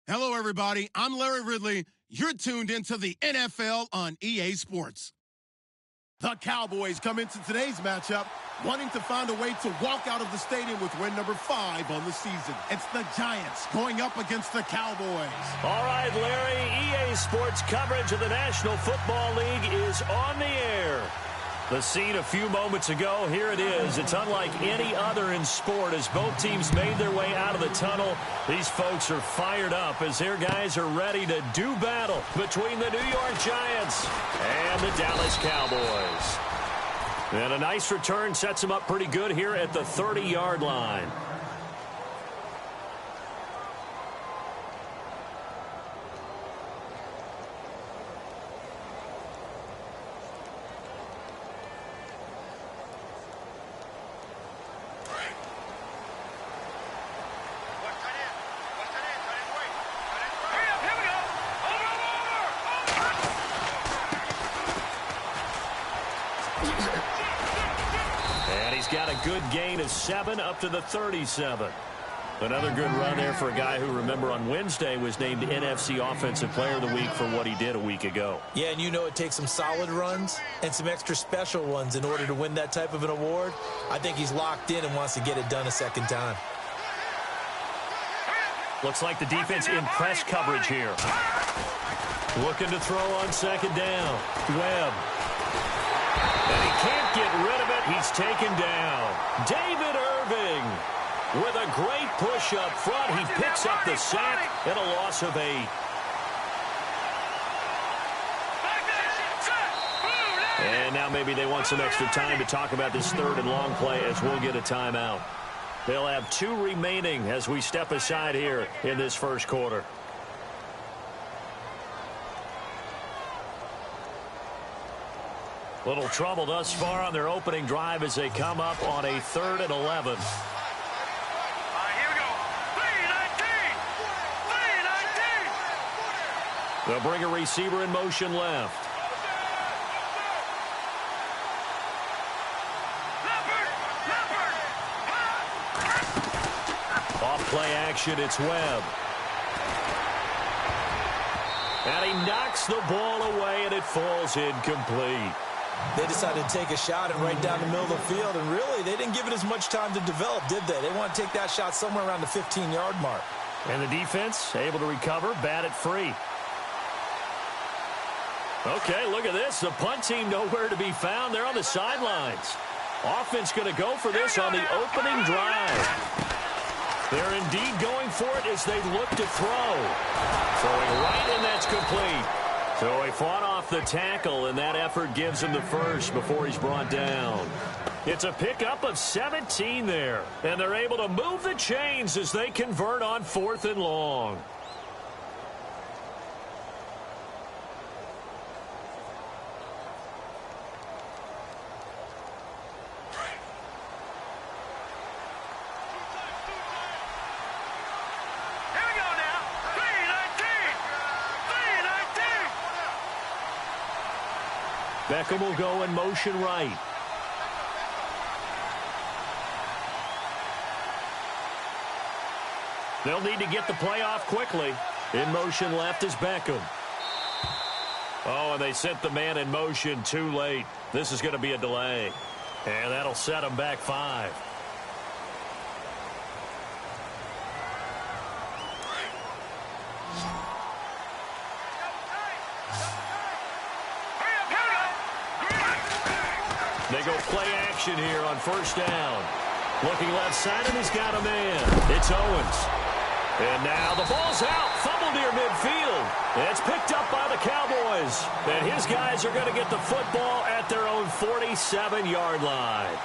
Hello, everybody. I'm Larry Ridley. You're tuned into the NFL on EA Sports. The Cowboys come into today's matchup wanting to find a way to walk out of the stadium with win number 5 on the season. It's the Giants going up against the Cowboys. All right, Larry, EA Sports coverage of the National Football League is on the air. The scene a few moments ago, here it is. It's unlike any other in sport as both teams made their way out of the tunnel. These folks are fired up as their guys are ready to do battle between the New York Giants and the Dallas Cowboys. And a nice return sets them up pretty good here at the 30-yard line. And he's got a good gain of 7 up to the 37. Another good run there for a guy who, remember, on Wednesday was named NFC Offensive Player of the Week for what he did a week ago. Yeah, and you know it takes some solid runs and some extra special ones in order to win that type of an award. I think he's locked in and wants to get it done a second time. Looks like the defense in press coverage here. Looking to throw on second down. Webb. And he can't get rid of it. He's taken down. David Irving with a great push up front. He picks up the sack and a loss of 8. And now maybe they want some extra time to talk about this third and long play as we'll get a timeout. They'll have 2 remaining as we step aside here in this first quarter. Little trouble thus far on their opening drive as they come up on a 3rd and 11. Here we go. 3-19. They'll bring a receiver in motion left. Off play action, it's Webb. And he knocks the ball away, and it falls incomplete. They decided to take a shot and right down the middle of the field, and really, they didn't give it as much time to develop, did they? They want to take that shot somewhere around the 15-yard mark. And the defense able to recover, bat it free. Okay, look at this. The punt team nowhere to be found. They're on the sidelines. Offense going to go for this on the opening drive. They're indeed going for it as they look to throw. Throwing right, and that's complete. So he fought off the tackle, and that effort gives him the first before he's brought down. It's a pickup of 17 there, and they're able to move the chains as they convert on 4th and long. Beckham will go in motion right. They'll need to get the play off quickly. In motion left is Beckham. Oh, and they sent the man in motion too late. This is going to be a delay. And that'll set them back 5. They go play action here on 1st down. Looking left side, and he's got a man. It's Owens. And now the ball's out. Fumble near midfield. It's picked up by the Cowboys. And his guys are going to get the football at their own 47-yard line.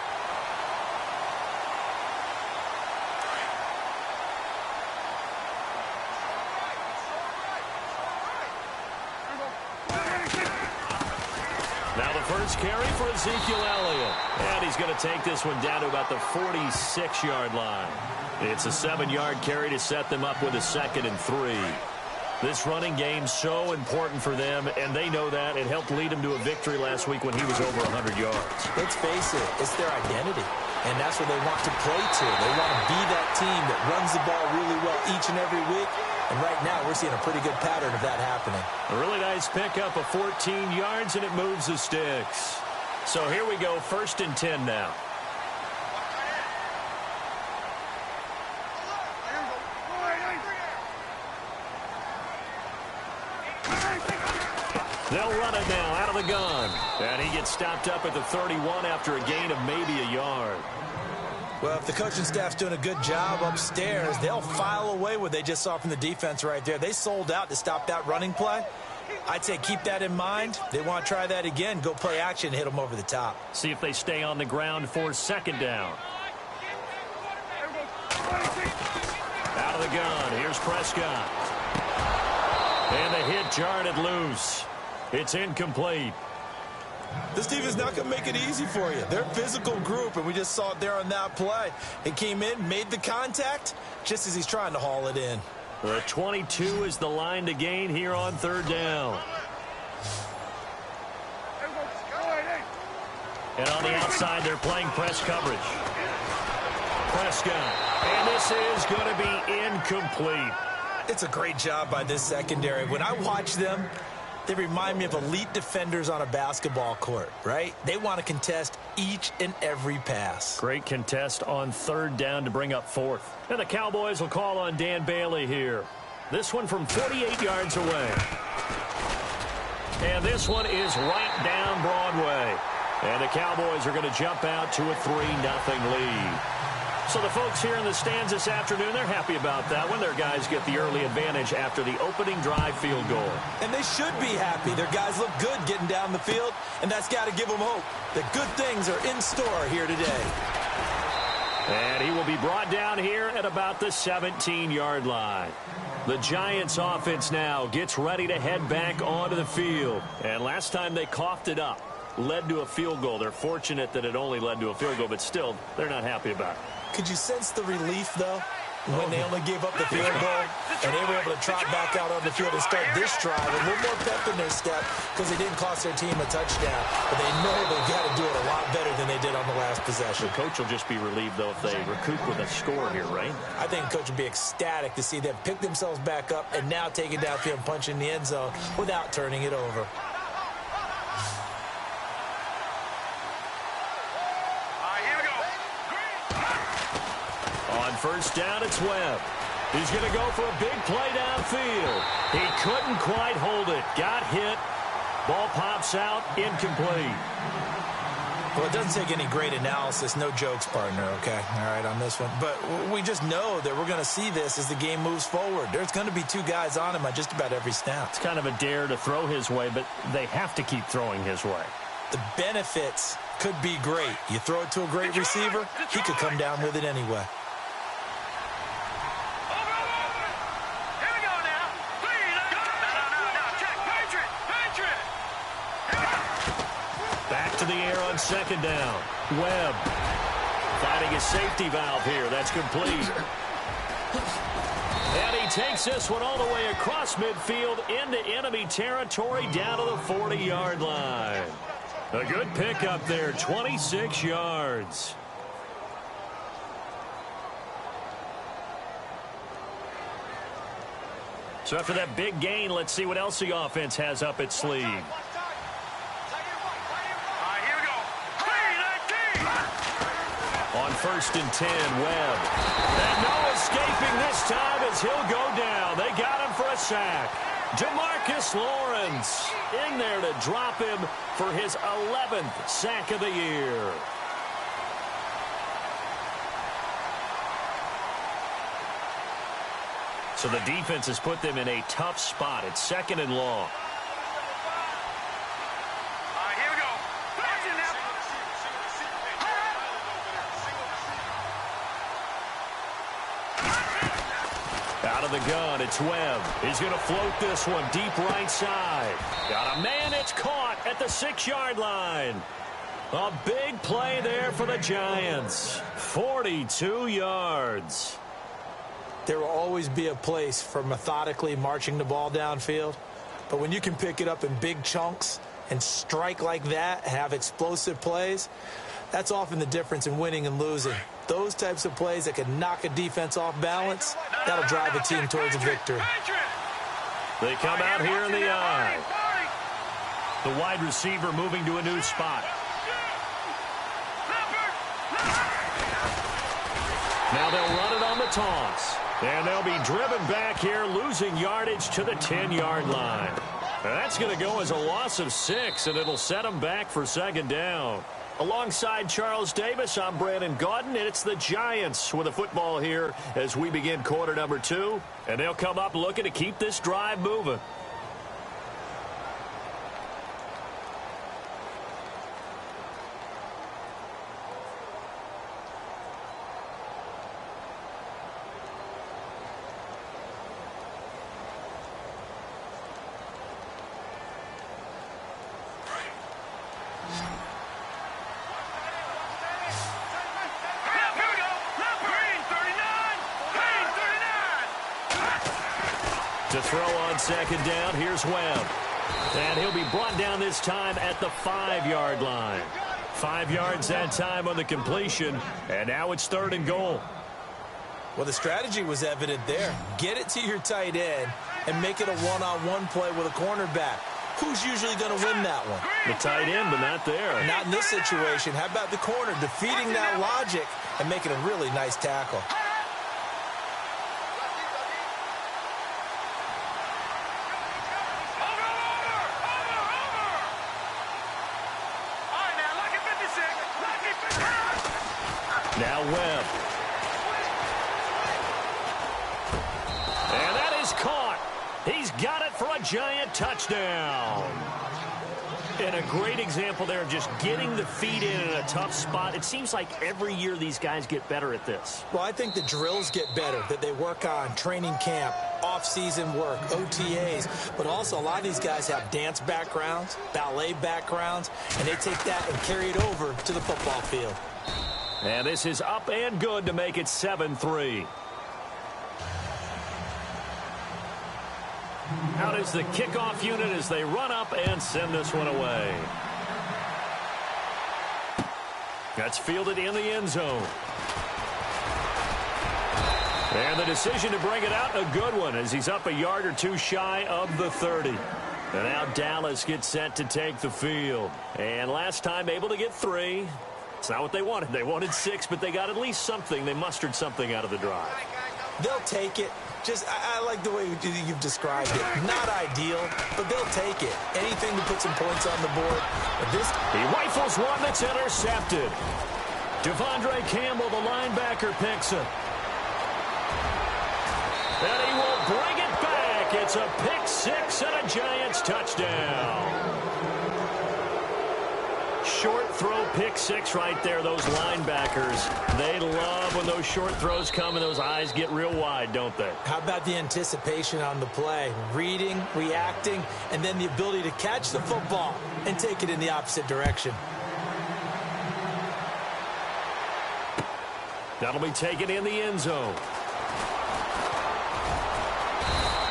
Now the first carry for Ezekiel Elliott. And he's going to take this one down to about the 46-yard line. It's a 7-yard carry to set them up with a 2nd and 3. This running game so important for them, and they know that. It helped lead them to a victory last week when he was over 100 yards. Let's face it, it's their identity, and that's what they want to play to. They want to be that team that runs the ball really well each and every week, And right now, we're seeing a pretty good pattern of that happening. A really nice pickup of 14 yards, and it moves the sticks. So here we go, 1st and 10 now. They'll run it now out of the gun. And he gets stopped up at the 31 after a gain of maybe a yard. Well, if the coaching staff's doing a good job upstairs, they'll file away what they just saw from the defense right there. They sold out to stop that running play. I'd say keep that in mind. They want to try that again. Go play action, hit them over the top. See if they stay on the ground for 2nd down. Out of the gun. Here's Prescott. And the hit jarred it loose. It's incomplete. This team is not going to make it easy for you. They're a physical group, and we just saw it there on that play. It came in, made the contact, just as he's trying to haul it in. The 22 is the line to gain here on 3rd down. And on the outside, they're playing press coverage. Prescott. And this is going to be incomplete. It's a great job by this secondary. When I watch them, they remind me of elite defenders on a basketball court, right? They want to contest each and every pass. Great contest on 3rd down to bring up 4th. And the Cowboys will call on Dan Bailey here. This one from 48 yards away. And this one is right down Broadway. And the Cowboys are going to jump out to a 3-0 lead. So the folks here in the stands this afternoon, they're happy about that when their guys get the early advantage after the opening drive field goal. And they should be happy. Their guys look good getting down the field, and that's got to give them hope that good things are in store here today. And he will be brought down here at about the 17-yard line. The Giants offense now gets ready to head back onto the field. And last time they coughed it up, led to a field goal. They're fortunate that it only led to a field goal, but still, they're not happy about it. Could you sense the relief, though, when they only gave up the field goal and they were able to trot back out on the field and start this drive with a little more pep in their step because they didn't cost their team a touchdown, but they know they've got to do it a lot better than they did on the last possession. The coach will just be relieved, though, if they recoup with a score here, right? I think the coach would be ecstatic to see them pick themselves back up and now take it downfield and punch in the end zone without turning it over. On 1st down, it's Webb. He's going to go for a big play downfield. He couldn't quite hold it. Got hit. Ball pops out. Incomplete. Well, it doesn't take any great analysis. No jokes, partner, okay? All right, on this one. But we just know that we're going to see this as the game moves forward. There's going to be 2 guys on him on just about every snap. It's kind of a dare to throw his way, but they have to keep throwing his way. The benefits could be great. You throw it to a great receiver, he could come down with it anyway. To the air on 2nd down. Webb finding his safety valve here. That's complete. And he takes this one all the way across midfield into enemy territory down to the 40-yard line. A good pickup there, 26 yards. So after that big gain, let's see what else the offense has up its sleeve. On 1st and 10, Webb. And no escaping this time as he'll go down. They got him for a sack. DeMarcus Lawrence in there to drop him for his 11th sack of the year. So the defense has put them in a tough spot. It's 2nd and long. Out of the gun, it's Webb. He's going to float this one deep right side. Got a man, it's caught at the 6-yard line. A big play there for the Giants. 42 yards. There will always be a place for methodically marching the ball downfield. But when you can pick it up in big chunks and strike like that, have explosive plays, that's often the difference in winning and losing. Those types of plays that can knock a defense off balance, that'll drive a team towards a victory. They come out here in the eye. The wide receiver moving to a new spot. Now they'll run it on the toss. And they'll be driven back here, losing yardage to the 10-yard line. And that's going to go as a loss of 6, and it'll set them back for second down. Alongside Charles Davis, I'm Brandon Gaudin, and it's the Giants with the football here as we begin quarter number 2. And they'll come up looking to keep this drive moving. To throw on second down, here's Webb. And he'll be brought down this time at the 5-yard line. 5 yards that time on the completion, and now it's 3rd and goal. Well, the strategy was evident there. Get it to your tight end and make it a one-on-one play with a cornerback. Who's usually going to win that one? The tight end, but not there. Not in this situation. How about the corner defeating that logic and making a really nice tackle? Now Webb. And that is caught. He's got it for a Giant touchdown. And a great example there of just getting the feet in a tough spot. It seems like every year these guys get better at this. Well, I think the drills get better that they work on, training camp, off-season work, OTAs. But also a lot of these guys have dance backgrounds, ballet backgrounds, and they take that and carry it over to the football field. And this is up and good to make it 7-3. Out is the kickoff unit as they run up and send this one away. That's fielded in the end zone. And the decision to bring it out, a good one, as he's up a yard or two shy of the 30. And now Dallas gets set to take the field. And last time able to get 3. It's not what they wanted. They wanted 6, but they got at least something. They mustered something out of the drive. They'll take it. Just, I like the way you've described it. Not ideal, but they'll take it. Anything to put some points on the board. But he rifles one that's intercepted. Devondre Campbell, the linebacker, picks it. And he will bring it back. It's a pick 6 and a Giants touchdown. Short throw pick 6 right there. Those linebackers, they love when those short throws come and those eyes get real wide, don't they? How about the anticipation on the play? Reading, reacting, and then the ability to catch the football and take it in the opposite direction. That'll be taken in the end zone.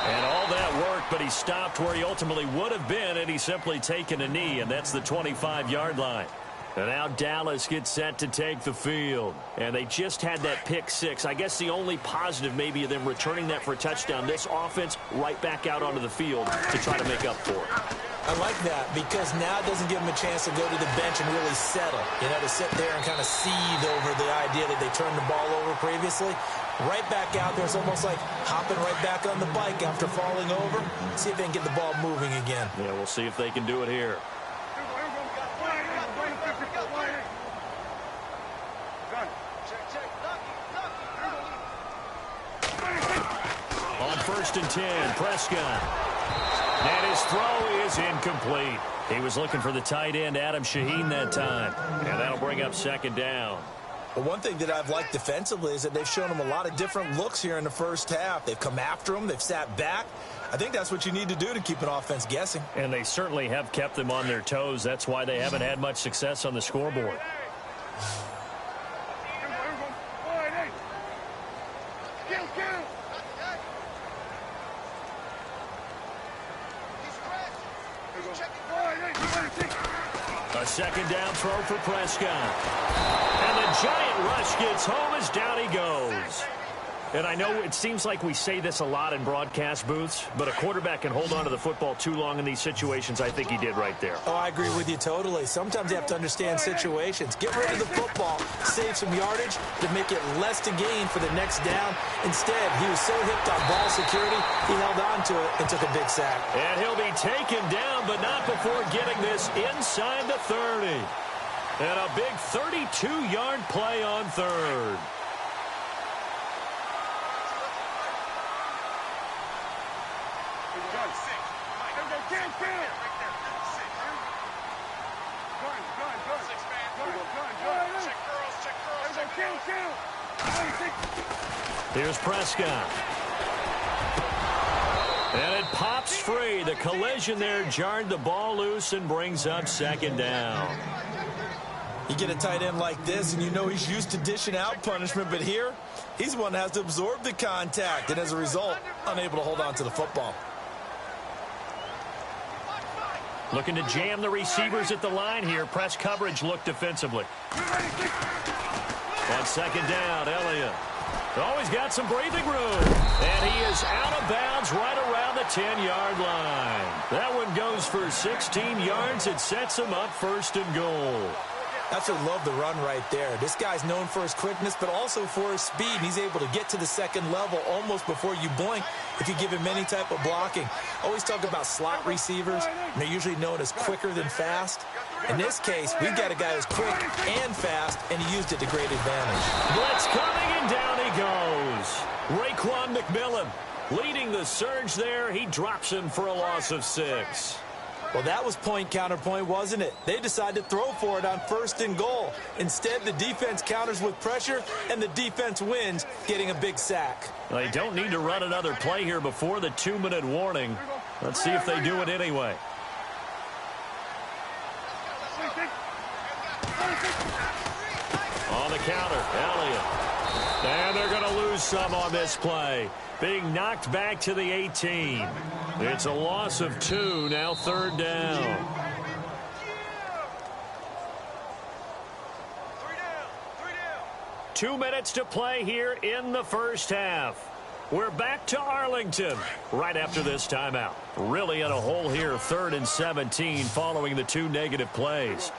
And all that work, but he stopped where he ultimately would have been, and he's simply taken a knee, and that's the 25-yard line. And now Dallas gets set to take the field. And they just had that pick 6. I guess the only positive maybe of them returning that for a touchdown. This offense right back out onto the field to try to make up for it. I like that because now it doesn't give them a chance to go to the bench and really settle. You know, to sit there and kind of seethe over the idea that they turned the ball over previously. Right back out there. It's almost like hopping right back on the bike after falling over. See if they can get the ball moving again. Yeah, we'll see if they can do it here. On 1st and 10, Prescott. And his throw is incomplete. He was looking for the tight end, Adam Shaheen, that time. And that'll bring up 2nd down. Well, one thing that I've liked defensively is that they've shown him a lot of different looks here in the first half. They've come after him. They've sat back. I think that's what you need to do to keep an offense guessing. And they certainly have kept them on their toes. That's why they haven't had much success on the scoreboard. A second down throw for Prescott. And the giant rush gets home as down he goes. And I know it seems like we say this a lot in broadcast booths, but a quarterback can hold on to the football too long in these situations. I think he did right there. Oh, I agree with you totally. Sometimes you have to understand situations. Get rid of the football, save some yardage to make it less to gain for the next down. Instead, he was so hipped on ball security, he held on to it and took a big sack. And he'll be taken down, but not before getting this inside the 30. And a big 32-yard play on third. Here's Prescott. And it pops free. The collision there jarred the ball loose and brings up second down. You get a tight end like this, and you know he's used to dishing out punishment, but here, he's the one that has to absorb the contact, and as a result, unable to hold on to the football. Looking to jam the receivers at the line here. Press coverage look defensively. On second down, Elliott. Always got some breathing room. And he is out of bounds right around the 10-yard line. That one goes for 16 yards. It sets him up first and goal. That's what I love the run right there. This guy's known for his quickness, but also for his speed. And he's able to get to the second level almost before you blink if you give him any type of blocking. Always talk about slot receivers, and they're usually known as quicker than fast. In this case, we've got a guy who's quick and fast, and he used it to great advantage. Blitz coming, and down he goes. Raekwon McMillan leading the surge there. He drops him for a loss of 6. Well, that was point counterpoint, wasn't it? They decided to throw for it on first and goal. Instead, the defense counters with pressure, and the defense wins, getting a big sack. They don't need to run another play here before the 2-minute warning. Let's see if they do it anyway. On the counter, Elliott. And they're going to lose some on this play. Being knocked back to the 18. It's a loss of 2, now third down. 2 minutes to play here in the first half. We're back to Arlington right after this timeout. Really in a hole here, 3rd and 17 following the 2 negative plays.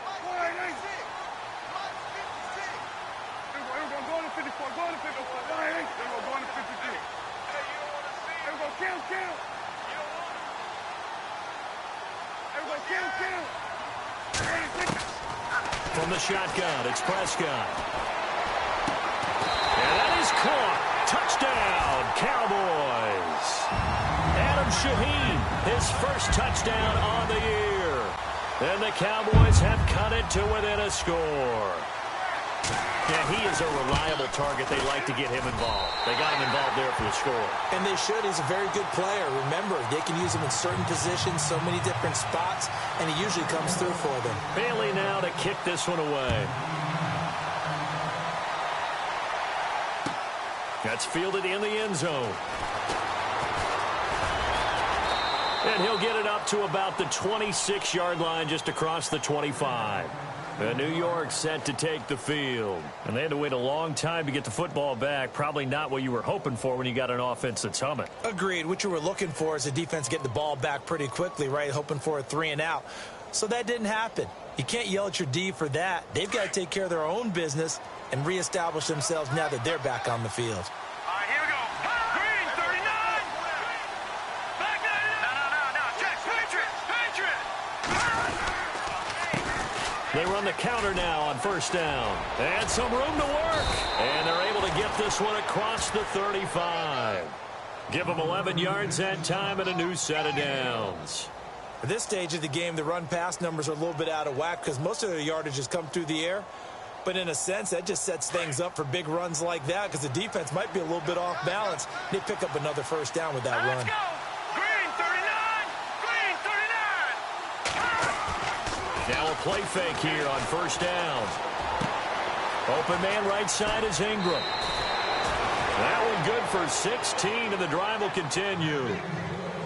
From the shotgun, it's Prescott. And that is caught. Touchdown, Cowboys. Adam Shaheen, his first touchdown on the year. And the Cowboys have cut it to within a score. Yeah, he is a reliable target. They like to get him involved. They got him involved there for the score. And they should. He's a very good player. Remember, they can use him in certain positions, so many different spots, and he usually comes through for them. Bailey now to kick this one away. That's fielded in the end zone. And he'll get it up to about the 26-yard line, just across the 25. And New York set to take the field. And they had to wait a long time to get the football back. Probably not what you were hoping for when you got an offense that's humming. Agreed. What you were looking for is the defense get the ball back pretty quickly, right? Hoping for a 3 and out. So that didn't happen. You can't yell at your D for that. They've got to take care of their own business and reestablish themselves now that they're back on the field. All right, here we go. Green, 39. Back 99. No. Check. Patriot. They run the counter now on first down. And some room to work. And they're able to get this one across the 35. Give them 11 yards that time and a new set of downs. At this stage of the game, the run-pass numbers are a little bit out of whack because most of their yardage has come through the air. But in a sense, that just sets things up for big runs like that because the defense might be a little bit off balance. They pick up another first down with that run. Let's go. Green, 39. Now a play fake here on first down. Open man right side is Ingram. That one good for 16, and the drive will continue.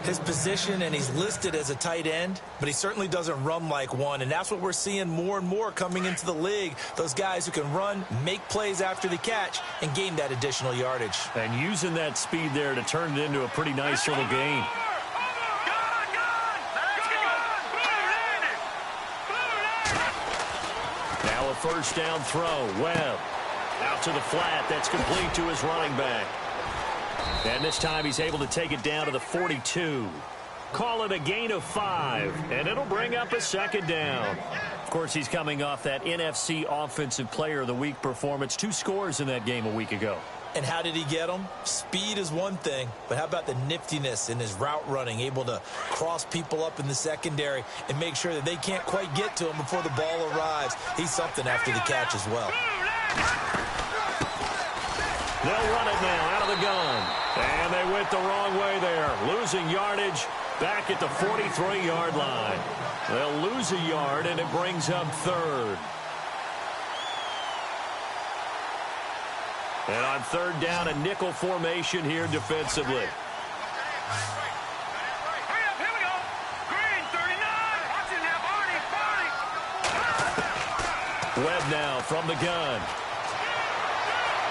His position, and he's listed as a tight end, but he certainly doesn't run like one, and that's what we're seeing more and more coming into the league. Those guys who can run, make plays after the catch, and gain that additional yardage. And using that speed there to turn it into a pretty nice little gain. Now a first down throw. Webb out to the flat. That's complete to his running back. And this time he's able to take it down to the 42. Call it a gain of 5, and it'll bring up a second down. Of course, he's coming off that NFC Offensive Player of the Week performance. 2 scores in that game a week ago. And how did he get them? Speed is one thing, but how about the niftiness in his route running, able to cross people up in the secondary and make sure that they can't quite get to him before the ball arrives. He's something after the catch as well. They'll run it now out of the gun. And they went the wrong way there. Losing yardage back at the 43-yard line. They'll lose a yard, and it brings up 3rd. And on 3rd down, a nickel formation here defensively. Webb now from the gun.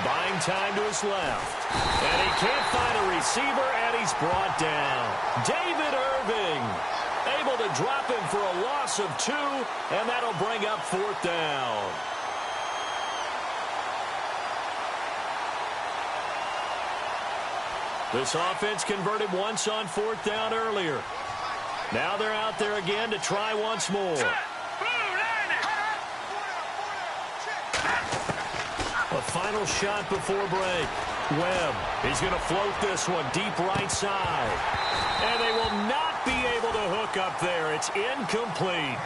Buying time to his left. And he can't find a receiver, and he's brought down. David Irving able to drop him for a loss of 2, and that'll bring up 4th down. This offense converted once on 4th down earlier. Now they're out there again to try once more. A final shot before break. Webb, he's going to float this one deep right side. And they will not be able to hook up there. It's incomplete.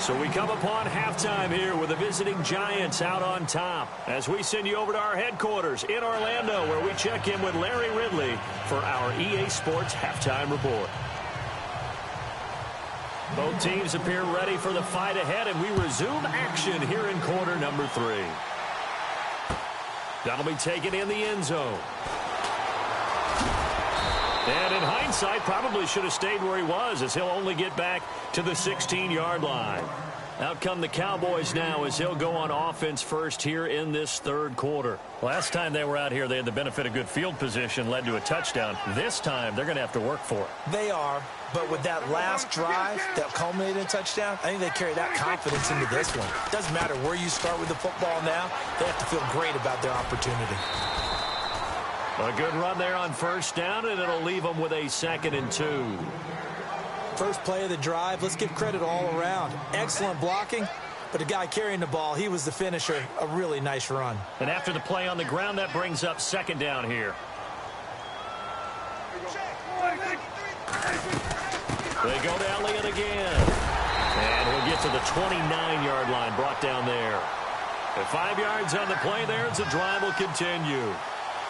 So we come upon halftime here with the visiting Giants out on top as we send you over to our headquarters in Orlando, where we check in with Larry Ridley for our EA Sports Halftime Report. Both teams appear ready for the fight ahead, and we resume action here in quarter number 3. That'll be taken in the end zone. And in hindsight, probably should have stayed where he was, as he'll only get back to the 16-yard line. Out come the Cowboys now as he'll go on offense first here in this 3rd quarter. Last time they were out here, they had the benefit of good field position, led to a touchdown. This time, they're going to have to work for it. They are, but with that last drive that culminated in a touchdown, I think they carry that confidence into this one. Doesn't matter where you start with the football now, they have to feel great about their opportunity. A good run there on first down, and it'll leave them with a 2nd and 2. First play of the drive, let's give credit all around. Excellent blocking, but the guy carrying the ball, he was the finisher. A really nice run. And after the play on the ground, that brings up 2nd down here. They go to Elliott again. And he'll get to the 29-yard line, brought down there. At 5 yards on the play there, as the drive will continue.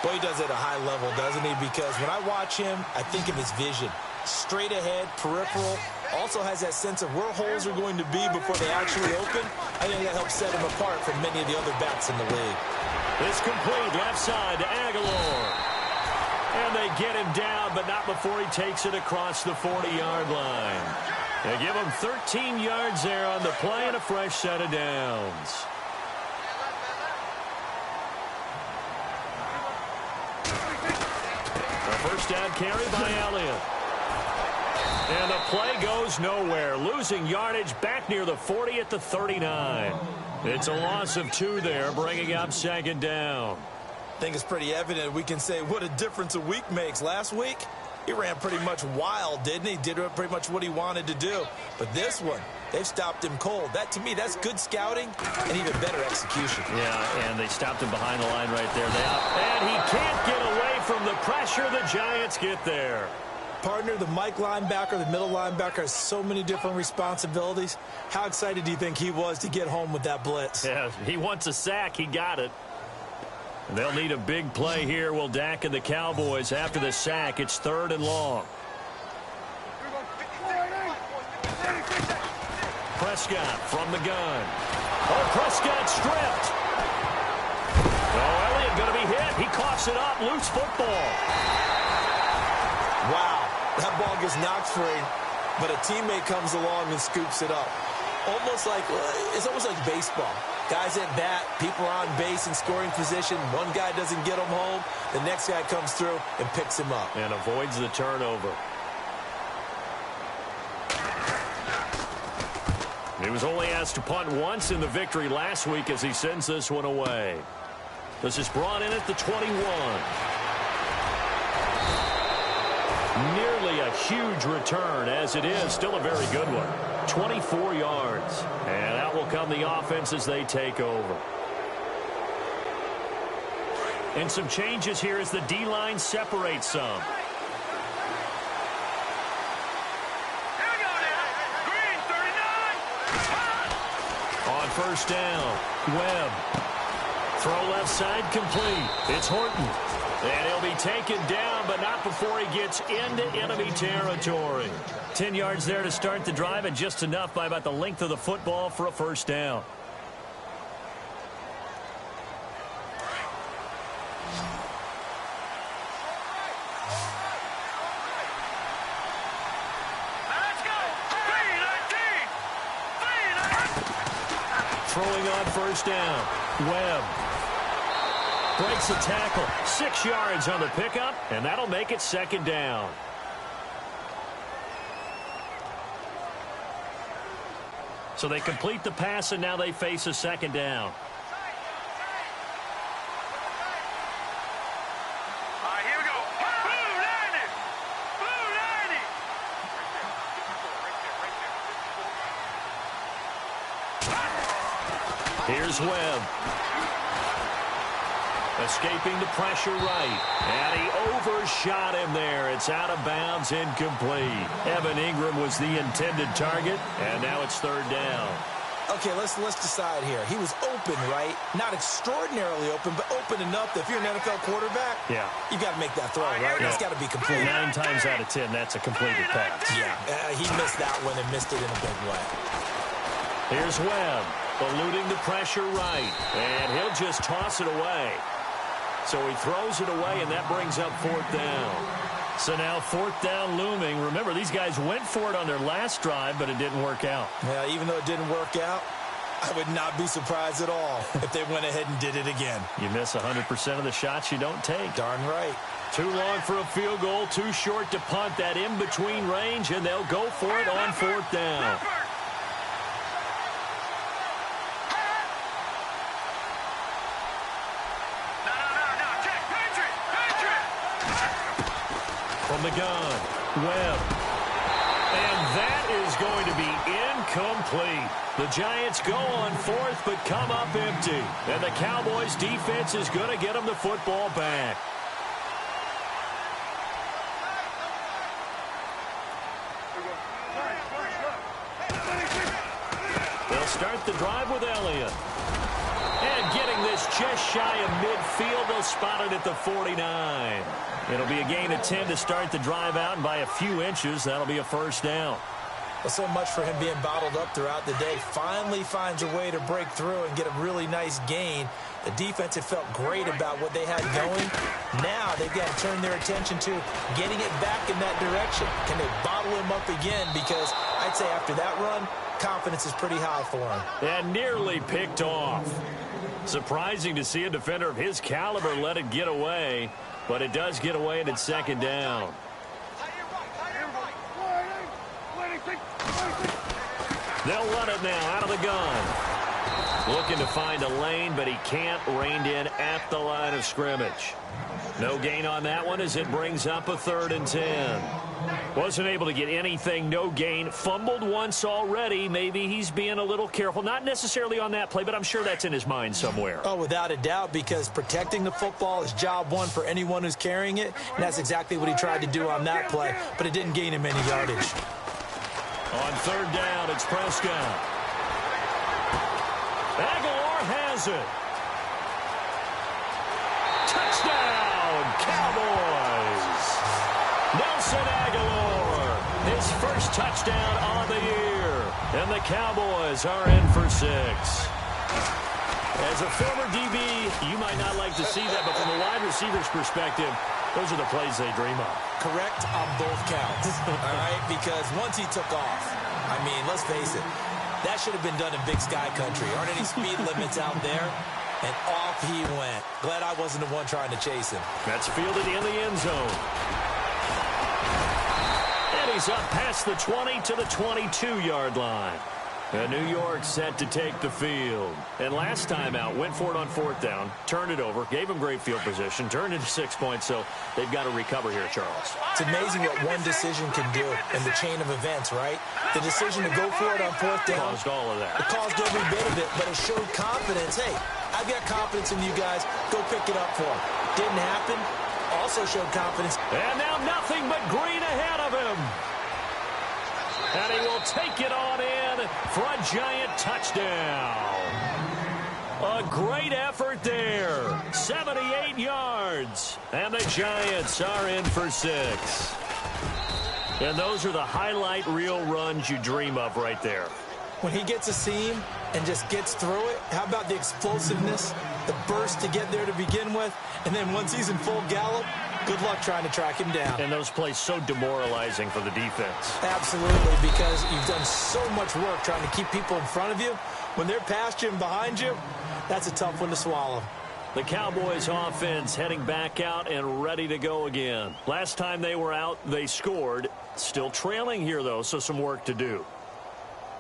Boy, he does it at a high level, doesn't he? Because when I watch him, I think of his vision. Straight ahead, peripheral, also has that sense of where holes are going to be before they actually open. I think that helps set him apart from many of the other backs in the league. It's complete left side to Aguilar. And they get him down, but not before he takes it across the 40-yard line. They give him 13 yards there on the play and a fresh set of downs. First down carry by Elliott. And the play goes nowhere. Losing yardage back near the 40 at the 39. It's a loss of 2 there, bringing up 2nd down. I think it's pretty evident we can say what a difference a week makes. Last week, he ran pretty much wild, didn't he? Did pretty much what he wanted to do. But this one, they've stopped him cold. That, to me, that's good scouting and even better execution. Yeah, and they stopped him behind the line right there. And he can't get away from the pressure. The Giants get there. Partner, the Mike linebacker, the middle linebacker has so many different responsibilities. How excited do you think he was to get home with that blitz? Yeah, he wants a sack. He got it. They'll need a big play here. Will Dak and the Cowboys after the sack. It's 3rd and long. Prescott from the gun. Oh, Prescott stripped. Oh, Elliott going to be hit. He coughs it up. Loose football. Wow. That ball gets knocked free, but a teammate comes along and scoops it up. It's almost like baseball. Guys at bat, people are on base in scoring position. One guy doesn't get him home. The next guy comes through and picks him up. And avoids the turnover. He was only asked to punt once in the victory last week as he sends this one away. This is brought in at the 21. Nearly a huge return, as it is still a very good one. 24 yards. And out will come the offense as they take over. And some changes here as the D-line separates some. On first down, Webb. Throw left side complete. It's Horton. And he'll be taken down, but not before he gets into enemy territory. 10 yards there to start the drive, and just enough by about the length of the football for a first down. Let's go. 3-19. Throwing on first down, Webb. Breaks the tackle. 6 yards on the pickup, and that'll make it second down. So they complete the pass, and now they face a second down. All right, here we go. Blue 90. Blue 90. Here's Webb. Escaping the pressure right. And he overshot him there. It's out of bounds, incomplete. Evan Ingram was the intended target, and now it's third down. Okay, let's decide here. He was open, right? Not extraordinarily open, but open enough that if you're an NFL quarterback, you got to make that throw, right? That's got to be complete. 9 times out of 10, that's a completed pass. Yeah, he missed that one and missed it in a big way. Here's Webb, eluding the pressure right, and he'll just toss it away. So he throws it away, and that brings up fourth down. So now fourth down looming. Remember, these guys went for it on their last drive, but it didn't work out. Yeah, even though it didn't work out, I would not be surprised at all if they went ahead and did it again. You miss 100% of the shots you don't take. Darn right. Too long for a field goal, too short to punt. That in-between range, and they'll go for it on fourth down. From the gun, Webb. And that is going to be incomplete. The Giants go on fourth, but come up empty. And the Cowboys defense is going to get them the football back. They'll start the drive with Elliott. And getting this just shy of midfield, they'll spot it at the 49. It'll be a gain of 10 to start the drive out, and by a few inches, that'll be a first down. Well, so much for him being bottled up throughout the day. Finally finds a way to break through and get a really nice gain. The defense had felt great about what they had going. Now they've got to turn their attention to getting it back in that direction. Can they bottle him up again? Because I'd say after that run, confidence is pretty high for him. And nearly picked off. Surprising to see a defender of his caliber let it get away, but it does get away, and it's second down. They'll run it now out of the gun. Looking to find a lane, but he can't. Reined in at the line of scrimmage. No gain on that one as it brings up a 3rd and 10. Wasn't able to get anything, no gain. Fumbled once already. Maybe he's being a little careful. Not necessarily on that play, but I'm sure that's in his mind somewhere. Oh, without a doubt, because protecting the football is job one for anyone who's carrying it, and that's exactly what he tried to do on that play, but it didn't gain him any yardage. On 3rd down, it's Prescott. Aguilar has it. Touchdown, Cowboys. Nelson Aguilar, his first touchdown on the year. And the Cowboys are in for 6. As a former DB, you might not like to see that, but from a wide receiver's perspective, Those are the plays they dream of. Correct on both counts, all right? Because once he took off, I mean, let's face it, that should have been done in Big Sky Country. Aren't any speed limits out there? And off he went. Glad I wasn't the one trying to chase him. That's fielded in the end zone. And he's up past the 20 to the 22-yard line. And New York set to take the field. And last time out, went for it on 4th down, turned it over, gave him great field position, turned into 6 points, so they've got to recover here, Charles. It's amazing what one decision can do in the chain of events, right? The decision to go for it on 4th down. Caused all of that. It caused every bit of it, but it showed confidence. Hey, I've got confidence in you guys. Go pick it up for him. Didn't happen. Also showed confidence. And now nothing but green ahead of him. And he will take it on in for a giant touchdown. A great effort there. 78 yards. And the Giants are in for 6. And those are the highlight reel runs you dream of right there. When he gets a seam and just gets through it, how about the explosiveness, the burst to get there to begin with, and then once he's in full gallop, good luck trying to track him down. And those plays so demoralizing for the defense. Absolutely, because you've done so much work trying to keep people in front of you. When they're past you and behind you, that's a tough one to swallow. The Cowboys offense heading back out and ready to go again. Last time they were out, they scored. Still trailing here, though, so some work to do.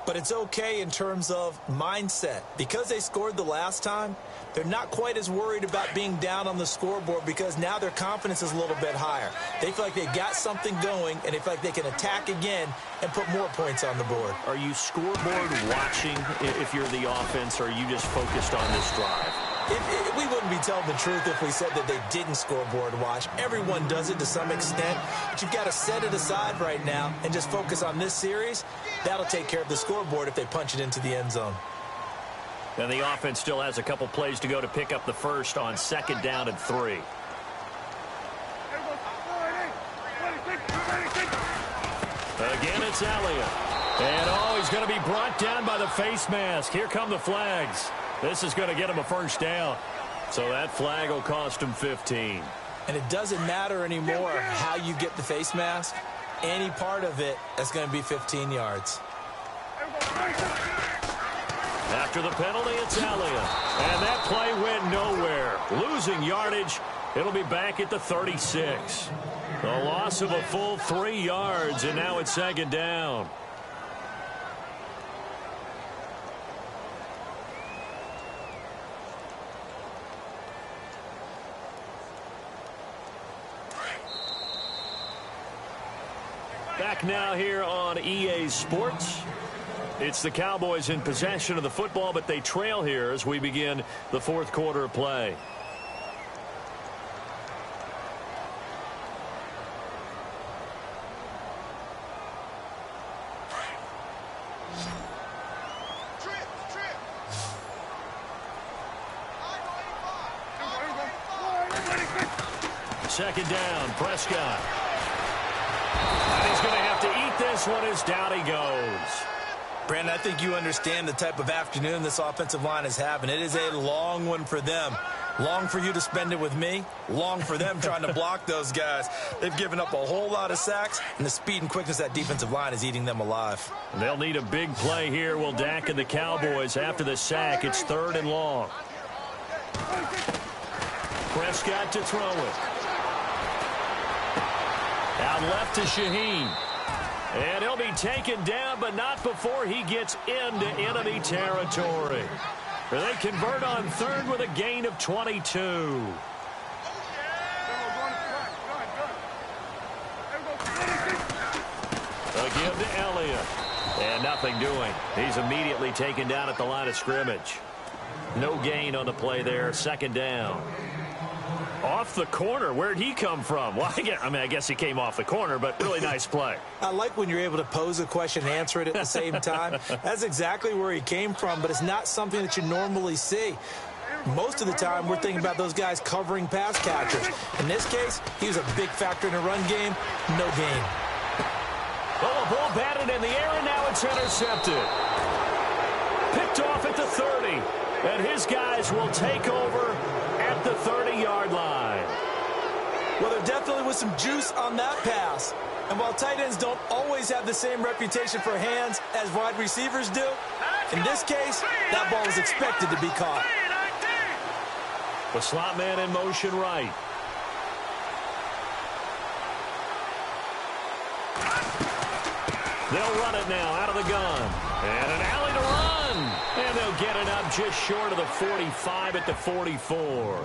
But it's okay in terms of mindset. Because they scored the last time, they're not quite as worried about being down on the scoreboard because now their confidence is a little bit higher. They feel like they got something going, and they feel like they can attack again and put more points on the board. Are you scoreboard watching if you're the offense, or are you just focused on this drive? We wouldn't be telling the truth if we said that they didn't scoreboard watch. Everyone does it to some extent, but you've got to set it aside right now and just focus on this series. That'll take care of the scoreboard if they punch it into the end zone. And the offense still has a couple plays to go to pick up the first on 2nd down and 3. Again, it's Elliott. And, he's going to be brought down by the face mask. Here come the flags. This is going to get him a first down. So that flag will cost him 15. And it doesn't matter anymore how you get the face mask. Any part of it is going to be 15 yards. After the penalty, it's Elliott. And that play went nowhere. Losing yardage. It'll be back at the 36. The loss of a full 3 yards, and now it's 2nd down. Back now here on EA Sports. It's the Cowboys in possession of the football, but they trail here as we begin the 4th quarter of play. Second down, Prescott. And he's going to have to eat this one as down he goes. Brandon, I think you understand the type of afternoon this offensive line is having. It is a long one for them. Long for you to spend it with me. Long for them trying to block those guys. They've given up a whole lot of sacks, and the speed and quickness of that defensive line is eating them alive. They'll need a big play here. Will Dak and the Cowboys after the sack. It's 3rd and long. Prescott to throw it. Out left to Shaheen. And he'll be taken down, but not before he gets into enemy territory. They convert on 3rd with a gain of 22. Again to Elliott. And nothing doing. He's immediately taken down at the line of scrimmage. No gain on the play there. 2nd down. Off the corner. Where'd he come from? Well, I guess he came off the corner, but really nice play. I like when you're able to pose a question and answer it at the same time. That's exactly where he came from, but it's not something that you normally see. Most of the time, we're thinking about those guys covering pass catchers. In this case, he was a big factor in the run game. No gain. Well, the ball batted in the air, and now it's intercepted. Picked off at the 30, and his guys will take over at the 30-yard line. Well, there definitely was some juice on that pass. And while tight ends don't always have the same reputation for hands as wide receivers do, in this case, that ball was expected to be caught. The slot man in motion right. They'll run it now out of the gun. And an alley to run. And they'll get it up just short of the 45 at the 44.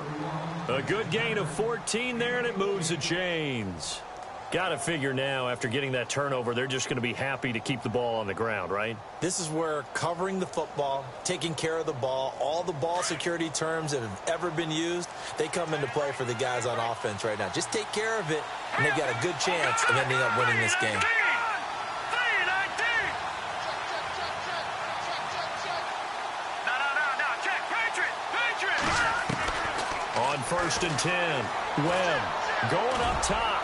A good gain of 14 there, and it moves the chains. Got to figure now, after getting that turnover, they're just going to be happy to keep the ball on the ground, right? This is where covering the football, taking care of the ball, all the ball security terms that have ever been used, they come into play for the guys on offense right now. Just take care of it, and they've got a good chance of ending up winning this game. On 1st and 10, Webb going up top.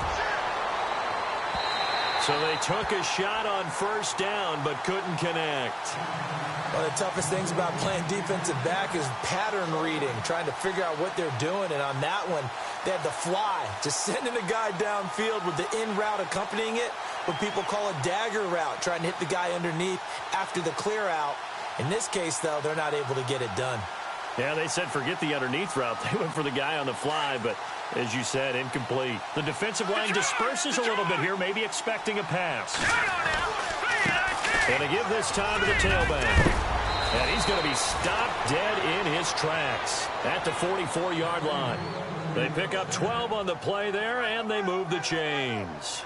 So they took a shot on 1st down, but couldn't connect. One of the toughest things about playing defensive back is pattern reading, trying to figure out what they're doing. And on that one, they had the fly, just sending a guy downfield with the in route accompanying it, what people call a dagger route, trying to hit the guy underneath after the clear out. In this case, though, they're not able to get it done. Yeah, they said forget the underneath route. They went for the guy on the fly, but as you said, incomplete. The defensive line disperses a little bit here, maybe expecting a pass. And to give this time to the tailback. And he's going to be stopped dead in his tracks at the 44-yard line. They pick up 12 on the play there, and they move the chains.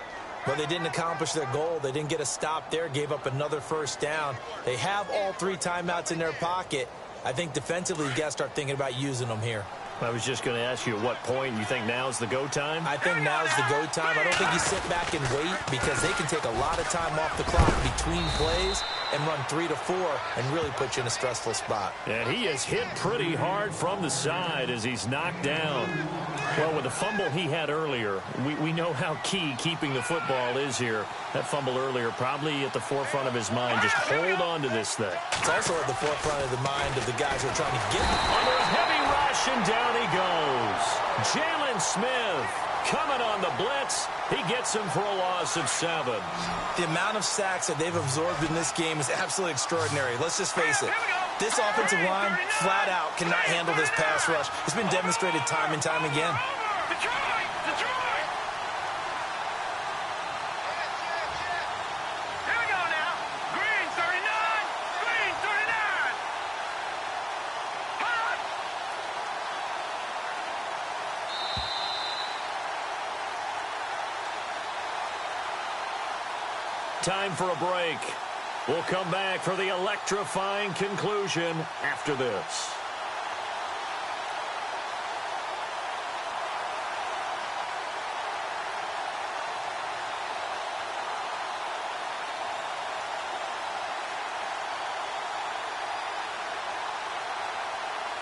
Well, they didn't accomplish their goal. They didn't get a stop there, gave up another 1st down. They have all 3 timeouts in their pocket. I think defensively, you've got to start thinking about using them here. I was just going to ask you at what point you think now's the go time? I think now's the go time. I don't think you sit back and wait because they can take a lot of time off the clock between plays and run 3 to 4 and really put you in a stressful spot. And he is hit pretty hard from the side as he's knocked down. Well, with the fumble he had earlier, we know how key keeping the football is here. That fumble earlier probably at the forefront of his mind. Just hold on to this thing. It's also at the forefront of the mind of the guys who are trying to get under a heavy rush, and down he goes. Jalen Smith coming on the blitz. He gets him for a loss of 7. The amount of sacks that they've absorbed in this game is absolutely extraordinary. Let's just face it. This offensive line, flat out, cannot handle this pass rush. It's been demonstrated time and time again. Here we go now. Green 39. Green 39. Hot. Time for a break. We'll come back for the electrifying conclusion after this.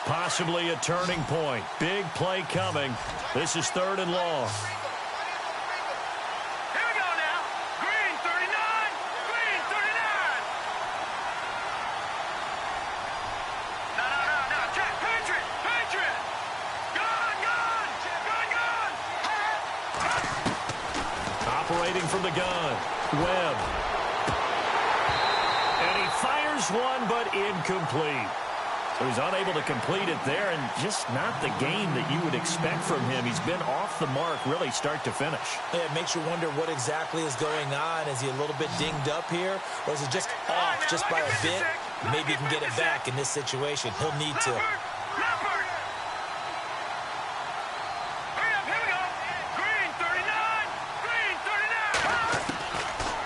Possibly a turning point. Big play coming. This is 3rd and long. Operating from the gun, Webb. And he fires one, but incomplete. So he's unable to complete it there, and just not the game that you would expect from him. He's been off the mark, really, start to finish. Yeah, it makes you wonder what exactly is going on. Is he a little bit dinged up here, or is he just off just by a bit? Maybe he can get it back in this situation. He'll need to.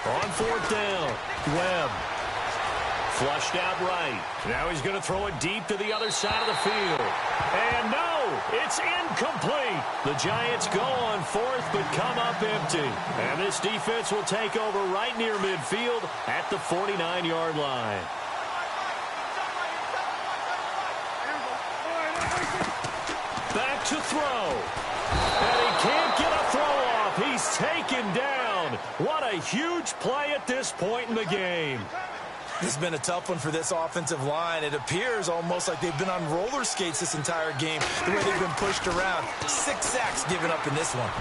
On 4th down, Webb. Flushed out right. Now he's going to throw it deep to the other side of the field. And no, it's incomplete. The Giants go on 4th, but come up empty. And this defense will take over right near midfield at the 49-yard line. Back to throw. And he can't get a throw off. He's taken down. What a huge play at this point in the game. This has been a tough one for this offensive line. It appears almost like they've been on roller skates this entire game, the way they've been pushed around. 6 sacks given up in this one.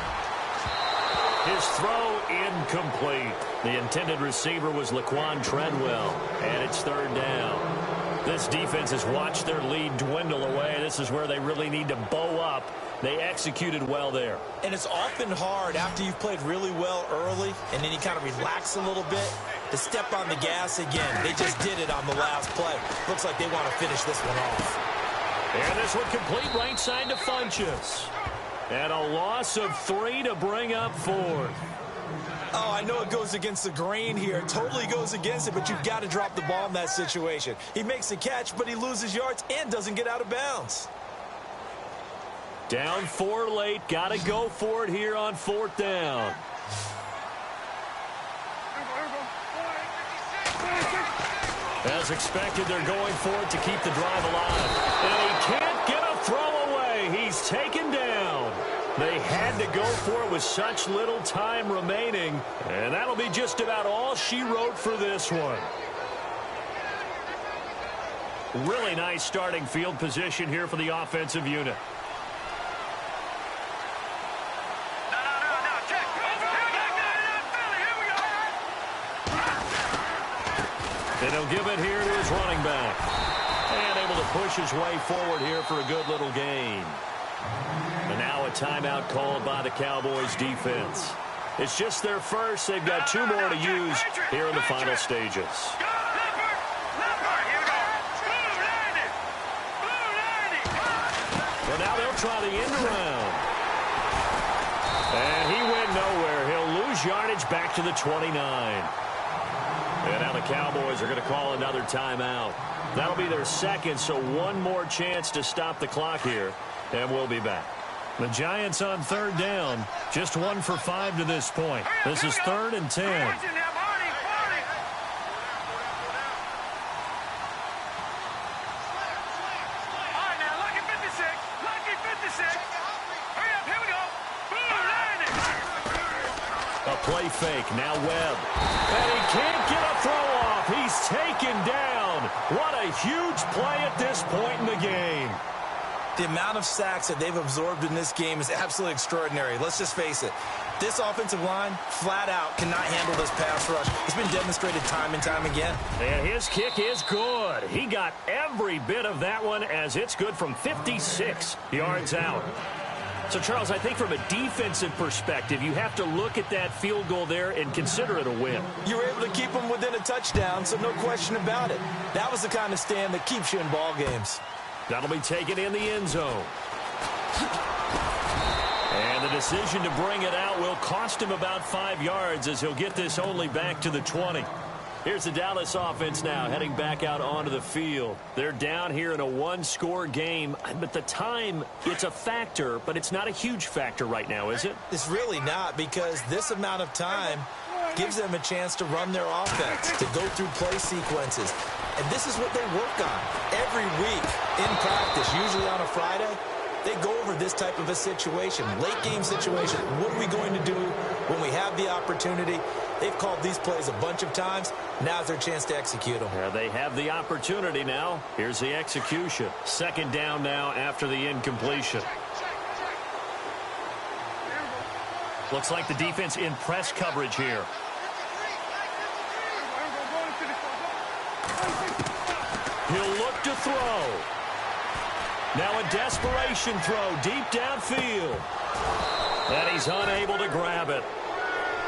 His throw incomplete. The intended receiver was Laquan Treadwell, and it's 3rd down. This defense has watched their lead dwindle away. This is where they really need to bow up. They executed well there. And it's often hard after you've played really well early and then you kind of relax a little bit to step on the gas again. They just did it on the last play. Looks like they want to finish this one off. And this one complete right side to Funchess. And a loss of 3 to bring up 4th. Oh, I know it goes against the grain here. It totally goes against it, but you've got to drop the ball in that situation. He makes the catch, but he loses yards and doesn't get out of bounds. Down 4 late. Got to go for it here on 4th down. As expected, they're going for it to keep the drive alive. And he can't get a throw away. He's taken down. They had to go for it with such little time remaining. And that'll be just about all she wrote for this one. Really nice starting field position here for the offensive unit. And he'll give it here to his running back. And able to push his way forward here for a good little gain. And now a timeout called by the Cowboys defense. It's just their first. They've got 2 more to use here in the final stages. Well, now they'll try the end around. And he went nowhere. He'll lose yardage back to the 29. And now the Cowboys are going to call another timeout. That'll be their second, so 1 more chance to stop the clock here. And we'll be back. The Giants on 3rd down. Just 1 for 5 to this point. This is 3rd and 10. Play fake, now Webb. And he can't get a throw off. He's taken down. What a huge play at this point in the game. The amount of sacks that they've absorbed in this game is absolutely extraordinary. Let's just face it. This offensive line, flat out, cannot handle this pass rush. It's been demonstrated time and time again. And his kick is good. He got every bit of that one as it's good from 56 yards out. So, Charles, I think from a defensive perspective, you have to look at that field goal there and consider it a win. You were able to keep them within a touchdown, so no question about it. That was the kind of stand that keeps you in ball games. That'll be taken in the end zone. And the decision to bring it out will cost him about 5 yards as he'll get this only back to the 20. Here's the Dallas offense now heading back out onto the field. They're down here in a 1-score game, but the time, it's a factor, but it's not a huge factor right now, is it? It's really not, because this amount of time gives them a chance to run their offense, to go through play sequences. And this is what they work on every week in practice, usually on a Friday. They go over this type of a situation, late game situation. What are we going to do when we have the opportunity? They've called these plays a bunch of times. Now's their chance to execute them. Yeah, they have the opportunity now. Here's the execution. 2nd down now after the incompletion. Looks like the defense in press coverage here. He'll look to throw. Now a desperation throw deep downfield. And he's unable to grab it.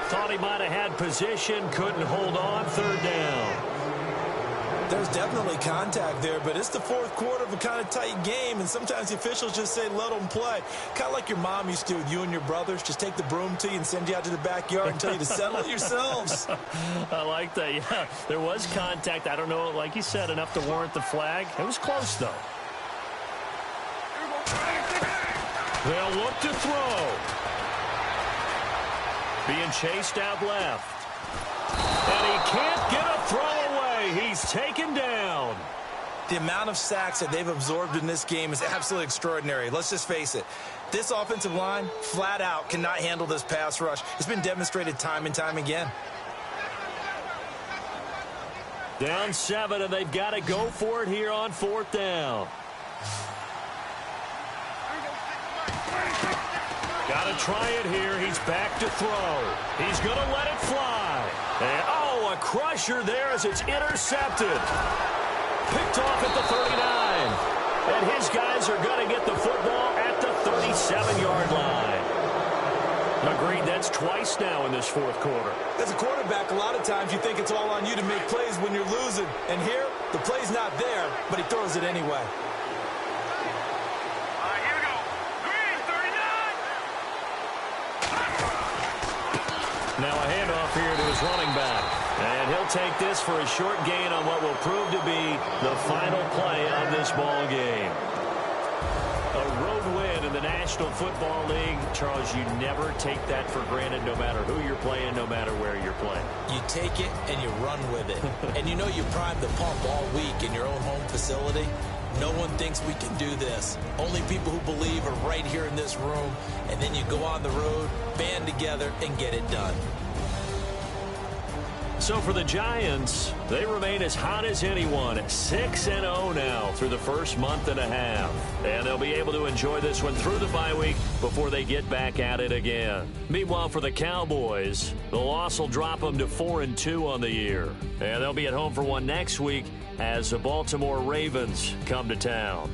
Thought he might have had position, couldn't hold on. 3rd down. There's definitely contact there, but it's the 4th quarter of a kind of tight game, and sometimes the officials just say, let them play. Kind of like your mom used to with you and your brothers. Just take the broom to you and send you out to the backyard and tell you to settle it yourselves. I like that. Yeah, there was contact. I don't know, like you said, enough to warrant the flag. It was close, though. They'll look to throw. Being chased out left. And he can't get a throw away. He's taken down. The amount of sacks that they've absorbed in this game is absolutely extraordinary. Let's just face it. This offensive line, flat out, cannot handle this pass rush. It's been demonstrated time and time again. Down 7, and they've got to go for it here on 4th down. Got to try it here. He's back to throw. He's going to let it fly. And, oh, a crusher there as it's intercepted. Picked off at the 39. And his guys are going to get the football at the 37-yard line. Agreed, that's twice now in this 4th quarter. As a quarterback, a lot of times you think it's all on you to make plays when you're losing. And here, the play's not there, but he throws it anyway. Here we go. Green, 39. Now a handoff here to his running back. And he'll take this for a short gain on what will prove to be the final play of this ball game. A road win in the National Football League. Charles, you never take that for granted no matter who you're playing, no matter where you're playing. You take it and you run with it. And you know you prime the pump all week in your own home facility. No one thinks we can do this. Only people who believe are right here in this room. And then you go on the road, band together, and get it done. So for the Giants, they remain as hot as anyone, 6-0 now through the first month and a half. And they'll be able to enjoy this one through the bye week before they get back at it again. Meanwhile, for the Cowboys, the loss will drop them to 4-2 on the year. And they'll be at home for one next week as the Baltimore Ravens come to town.